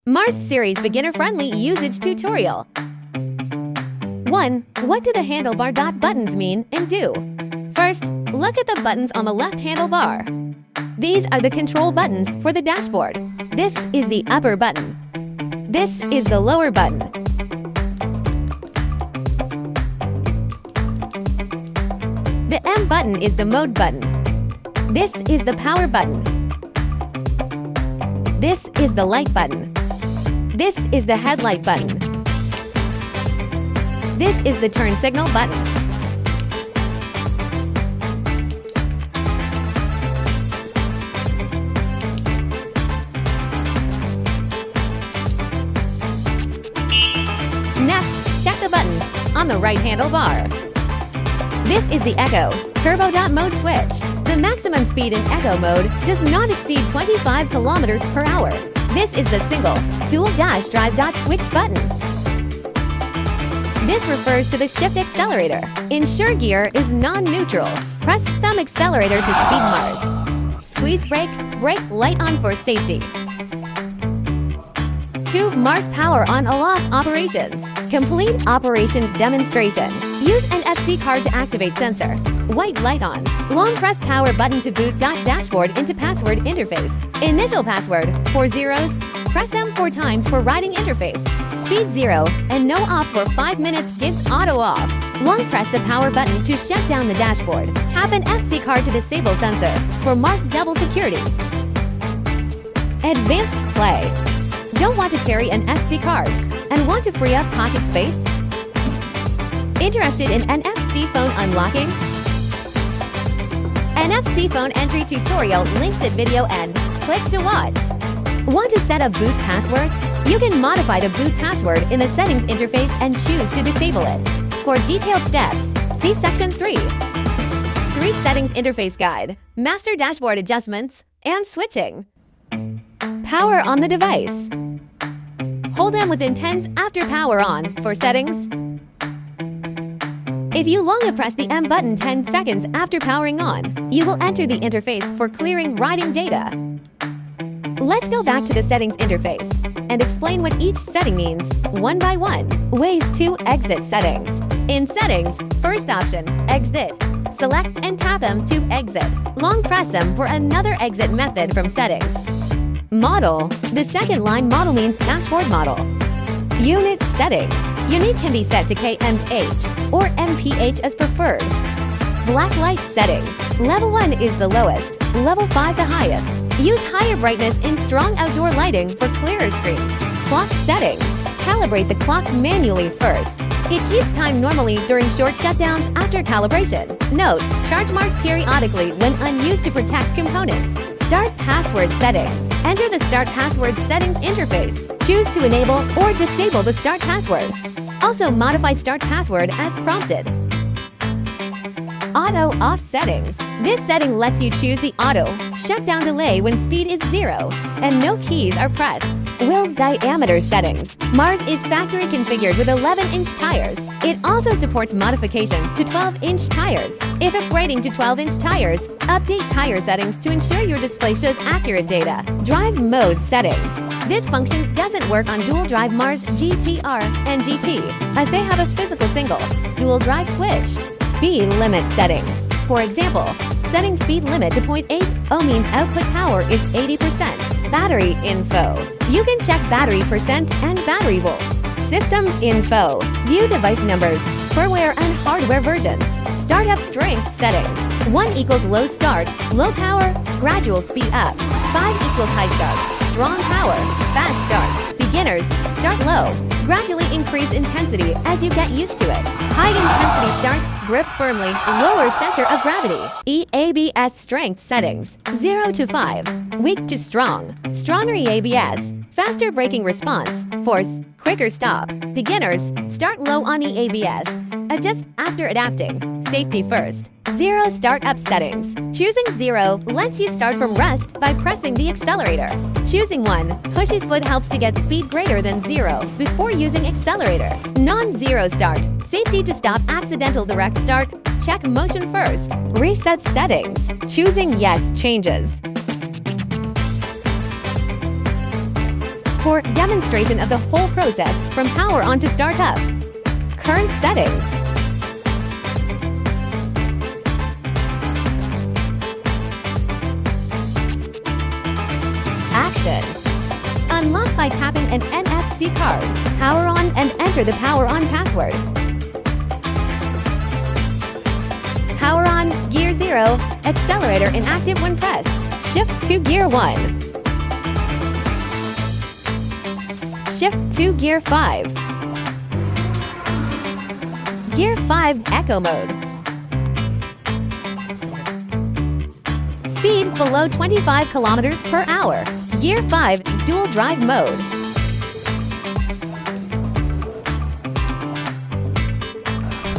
Mars Series Beginner-Friendly Usage Tutorial. 1. What do the handlebar dot buttons mean and do? First, look at the buttons on the left handlebar. These are the control buttons for the dashboard. This is the upper button. This is the lower button. The M button is the mode button. This is the power button. This is the light button. This is the headlight button. This is the turn signal button. Next, check the buttons on the right handlebar. This is the Echo Turbo Dot Mode switch. The maximum speed in Echo mode does not exceed 25 kilometers per hour. This is the single dual dash drive dot switch button. This refers to the shift accelerator. Ensure gear is non-neutral. Press thumb accelerator to speed Mars. Squeeze brake light on for safety. 2. Mars power on off operations. Complete operation demonstration. Use an FC card to activate sensor. White light on. Long press power button to boot dashboard into password interface. Initial password 4 zeros. Press M 4 times for writing interface. Speed 0 and no off for 5 minutes gives auto off. Long press the power button to shut down the dashboard. Tap an FC card to disable sensor for Mars double security. Advanced play. Don't want to carry an FC card and want to free up pocket space? Interested in NFC phone unlocking? NFC phone entry tutorial links at video end. Click to watch. Want to set a boot password? You can modify the boot password in the settings interface and choose to disable it. For detailed steps, see section 3. 3 settings interface guide, master dashboard adjustments, and switching. Power on the device. Hold M within 10s after power on for settings. If you long press the M button 10 seconds after powering on, you will enter the interface for clearing writing data. Let's go back to the settings interface and explain what each setting means, one by one. Ways to exit settings. In settings, first option, exit. Select and tap M to exit. Long press M for another exit method from settings. Model. The second line model means dashboard model. Unit settings. Unit can be set to kmh or mph as preferred. Black light settings. Level 1 is the lowest, level 5 the highest. Use higher brightness in strong outdoor lighting for clearer screens. Clock settings. Calibrate the clock manually first. It keeps time normally during short shutdowns after calibration. Note, charge Mars periodically when unused to protect components. Start password settings. Enter the Start Password Settings interface. Choose to enable or disable the Start Password. Also modify Start Password as prompted. Auto Off Settings. This setting lets you choose the auto shutdown delay when speed is 0 and no keys are pressed. Wheel diameter settings. Mars is factory configured with 11-inch tires. It also supports modification to 12-inch tires. If upgrading to 12-inch tires, update tire settings to ensure your display shows accurate data. Drive mode settings. This function doesn't work on dual drive Mars GTR and GT, as they have a physical single dual drive switch. Speed limit settings. For example, setting speed limit to 0.80 means output power is 80%. Battery info. You can check battery percent and battery volts. System info. View device numbers, firmware and hardware versions. Startup strength settings. 1 equals low start, low power, gradual speed up. 5 equals high start, strong power, fast start. Beginners, start low. Gradually increase intensity as you get used to it. High intensity start, grip firmly, lower center of gravity. EABS strength settings. 0 to 5. Weak to strong. Stronger EABS. Faster braking response. Force. Quicker stop. Beginners, start low on EABS. Adjust after adapting. Safety first. 0 startup settings. Choosing 0 lets you start from rest by pressing the accelerator. Choosing 1, pushy foot helps to get speed greater than 0 before using accelerator. Non-zero start. Safety to stop accidental direct start. Check motion first. Reset settings. Choosing yes changes. For demonstration of the whole process from power on to startup. Current settings. Action. Unlock by tapping an NFC card. Power on and enter the power on password. Power on, gear 0, accelerator inactive when pressed. Shift to gear 1. Shift to gear 5. Gear 5 Eco mode. Speed below 25 kilometers per hour. Gear 5 dual drive mode.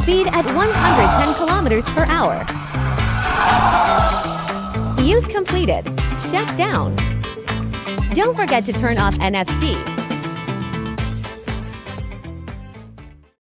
Speed at 110 kilometers per hour. Use completed. Shut down. Don't forget to turn off NFC.